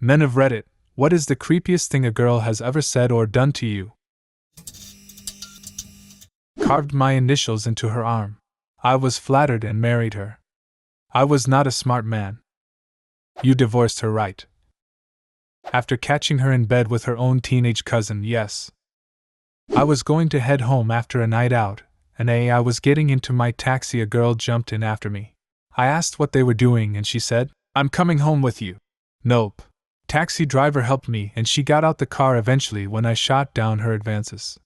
Men of Reddit, what is the creepiest thing a girl has ever said or done to you? Carved my initials into her arm. I was flattered and married her. I was not a smart man. You divorced her, right? After catching her in bed with her own teenage cousin, yes. I was going to head home after a night out, and I was getting into my taxi. A girl jumped in after me. I asked what they were doing and she said, "I'm coming home with you." Nope. Taxi driver helped me and she got out the car eventually when I shot down her advances.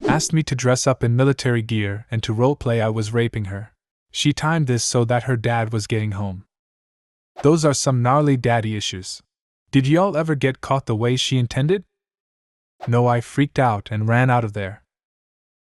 Asked me to dress up in military gear and to roleplay I was raping her. She timed this so that her dad was getting home. Those are some gnarly daddy issues. Did y'all ever get caught the way she intended? No, I freaked out and ran out of there.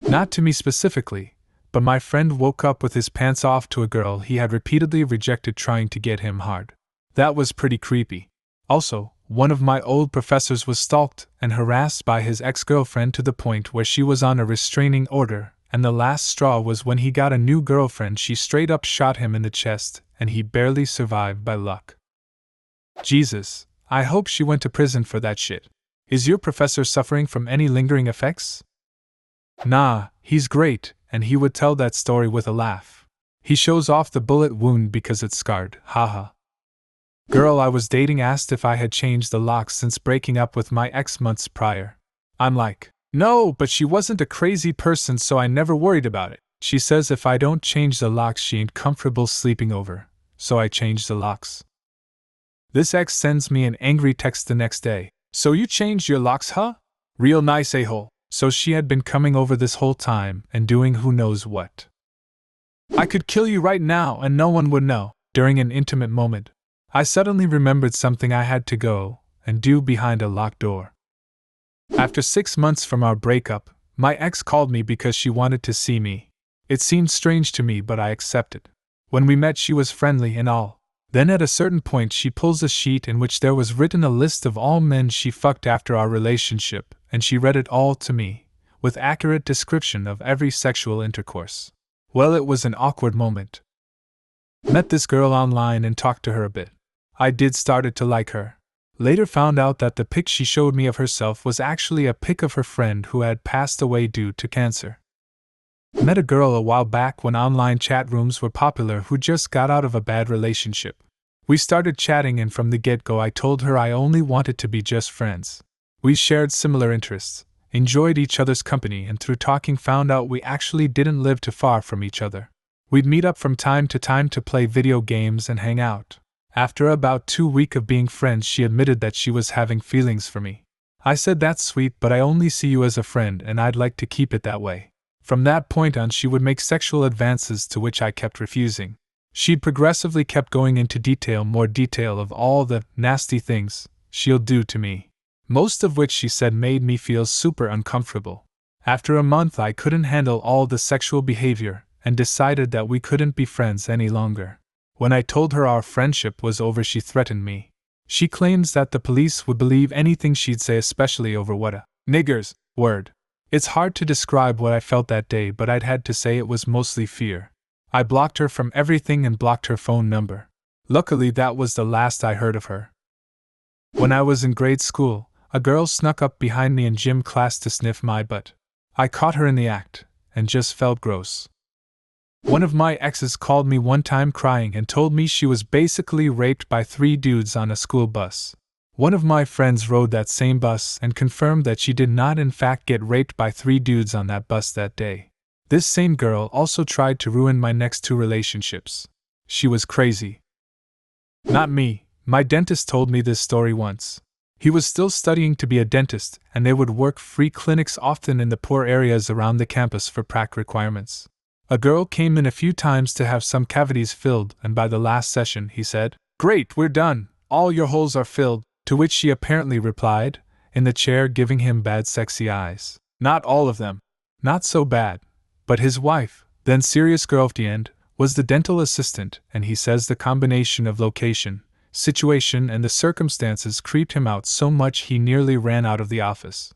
Not to me specifically, but my friend woke up with his pants off to a girl he had repeatedly rejected trying to get him hard. That was pretty creepy. Also, one of my old professors was stalked and harassed by his ex-girlfriend to the point where she was on a restraining order, and the last straw was when he got a new girlfriend. She straight up shot him in the chest, and he barely survived by luck. Jesus, I hope she went to prison for that shit. Is your professor suffering from any lingering effects? Nah, he's great, and he would tell that story with a laugh. He shows off the bullet wound because it's scarred, haha. Girl I was dating asked if I had changed the locks since breaking up with my ex months prior. I'm like, no, but she wasn't a crazy person so I never worried about it. She says if I don't change the locks she ain't comfortable sleeping over, so I changed the locks. This ex sends me an angry text the next day. So you changed your locks, huh? Real nice a-hole. So she had been coming over this whole time and doing who knows what. I could kill you right now and no one would know. During an intimate moment, I suddenly remembered something I had to go and do behind a locked door. After 6 months from our breakup, my ex called me because she wanted to see me. It seemed strange to me, but I accepted. When we met, she was friendly and all. Then at a certain point she pulls a sheet in which there was written a list of all men she fucked after our relationship, and she read it all to me, with accurate description of every sexual intercourse. Well, it was an awkward moment. Met this girl online and talked to her a bit. I did started to like her. Later found out that the pic she showed me of herself was actually a pic of her friend who had passed away due to cancer. Met a girl a while back when online chat rooms were popular who just got out of a bad relationship. We started chatting and from the get-go I told her I only wanted to be just friends. We shared similar interests, enjoyed each other's company, and through talking found out we actually didn't live too far from each other. We'd meet up from time to play video games and hang out. After about 2 weeks of being friends she admitted that she was having feelings for me. I said that's sweet, but I only see you as a friend and I'd like to keep it that way. From that point on she would make sexual advances to which I kept refusing. She'd progressively kept going into more detail of all the nasty things she'll do to me. Most of which she said made me feel super uncomfortable. After a month I couldn't handle all the sexual behavior and decided that we couldn't be friends any longer. When I told her our friendship was over she threatened me. She claims that the police would believe anything she'd say, especially over what a nigger's word. It's hard to describe what I felt that day, but I'd had to say it was mostly fear. I blocked her from everything and blocked her phone number. Luckily that was the last I heard of her. When I was in grade school, a girl snuck up behind me in gym class to sniff my butt. I caught her in the act, and just felt gross. One of my exes called me one time crying and told me she was basically raped by 3 dudes on a school bus. One of my friends rode that same bus and confirmed that she did not in fact get raped by 3 dudes on that bus that day. This same girl also tried to ruin my next 2 relationships. She was crazy. Not me. My dentist told me this story once. He was still studying to be a dentist, and they would work free clinics often in the poor areas around the campus for prac requirements. A girl came in a few times to have some cavities filled, and by the last session he said, "Great, we're done, all your holes are filled," to which she apparently replied, in the chair giving him bad sexy eyes, "Not all of them." Not so bad. But his wife, then serious girlfriend, was the dental assistant, and he says the combination of location, situation, and the circumstances creeped him out so much he nearly ran out of the office.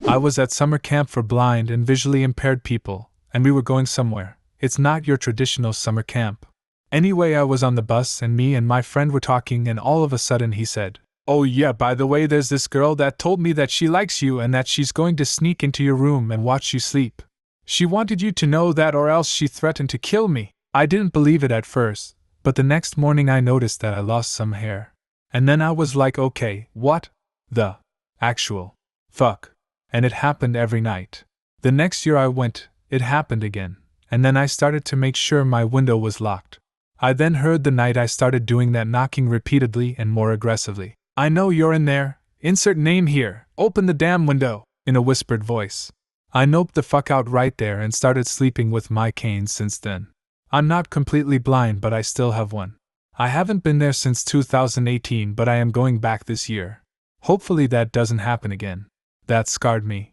I was at summer camp for blind and visually impaired people, and we were going somewhere. It's not your traditional summer camp. Anyway, I was on the bus and me and my friend were talking, and all of a sudden he said, "Oh yeah, by the way, there's this girl that told me that she likes you and that she's going to sneak into your room and watch you sleep. She wanted you to know that, or else she threatened to kill me." I didn't believe it at first, but the next morning I noticed that I lost some hair. And then I was like, okay, what the actual fuck? And it happened every night. The next year I went, it happened again, and then I started to make sure my window was locked. I then heard the night I started doing that knocking repeatedly and more aggressively. "I know you're in there. Insert name here. Open the damn window," in a whispered voice. I noped the fuck out right there and started sleeping with my cane since then. I'm not completely blind, but I still have one. I haven't been there since 2018, but I am going back this year. Hopefully that doesn't happen again. That scarred me.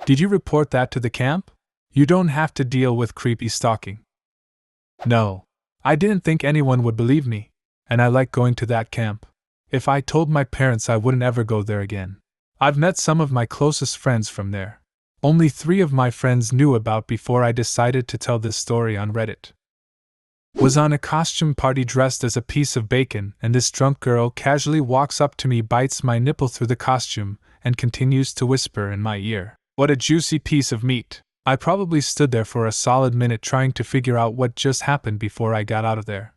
Did you report that to the camp? You don't have to deal with creepy stalking. No. I didn't think anyone would believe me, and I like going to that camp. If I told my parents, I wouldn't ever go there again. I've met some of my closest friends from there. Only 3 of my friends knew about before I decided to tell this story on Reddit. Was on a costume party dressed as a piece of bacon, and this drunk girl casually walks up to me, bites my nipple through the costume, and continues to whisper in my ear, "What a juicy piece of meat." I probably stood there for a solid minute trying to figure out what just happened before I got out of there.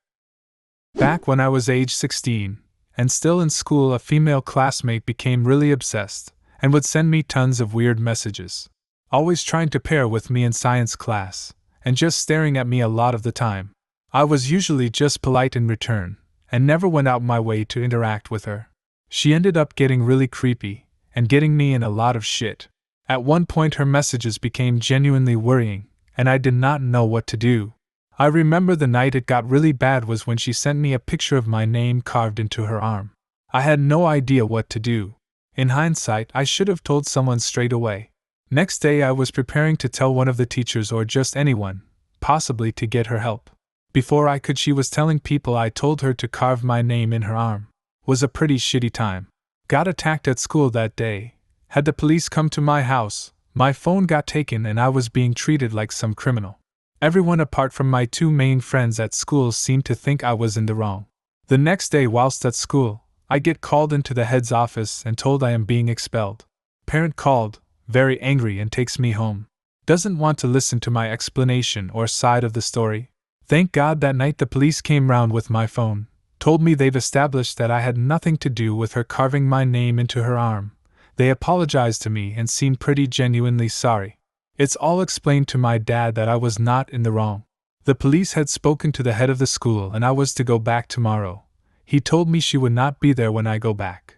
Back when I was age 16, and still in school, a female classmate became really obsessed, and would send me tons of weird messages. Always trying to pair with me in science class, and just staring at me a lot of the time. I was usually just polite in return, and never went out my way to interact with her. She ended up getting really creepy, and getting me in a lot of shit. At one point her messages became genuinely worrying, and I did not know what to do. I remember the night it got really bad was when she sent me a picture of my name carved into her arm. I had no idea what to do. In hindsight, I should have told someone straight away. Next day I was preparing to tell one of the teachers or just anyone, possibly to get her help. Before I could, she was telling people I told her to carve my name in her arm. Was a pretty shitty time. Got attacked at school that day. Had the police come to my house, my phone got taken, and I was being treated like some criminal. Everyone apart from my 2 main friends at school seemed to think I was in the wrong. The next day, whilst at school, I get called into the head's office and told I am being expelled. Parent called, very angry, and takes me home. Doesn't want to listen to my explanation or side of the story. Thank God that night the police came round with my phone, told me they've established that I had nothing to do with her carving my name into her arm. They apologized to me and seemed pretty genuinely sorry. It's all explained to my dad that I was not in the wrong. The police had spoken to the head of the school and I was to go back tomorrow. He told me she would not be there when I go back.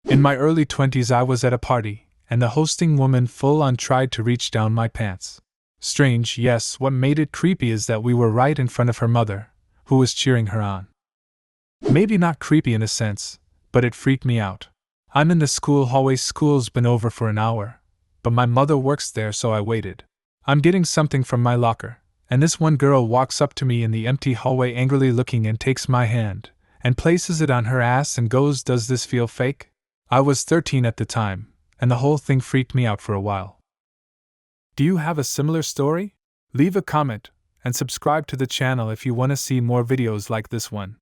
In my early 20s I was at a party, and the hosting woman full on tried to reach down my pants. Strange, yes, what made it creepy is that we were right in front of her mother, who was cheering her on. Maybe not creepy in a sense, but it freaked me out. I'm in the school hallway, school's been over for an hour, but my mother works there, so I waited. I'm getting something from my locker, and this one girl walks up to me in the empty hallway angrily looking and takes my hand, and places it on her ass and goes, "Does this feel fake?" I was 13 at the time, and the whole thing freaked me out for a while. Do you have a similar story? Leave a comment, and subscribe to the channel if you want to see more videos like this one.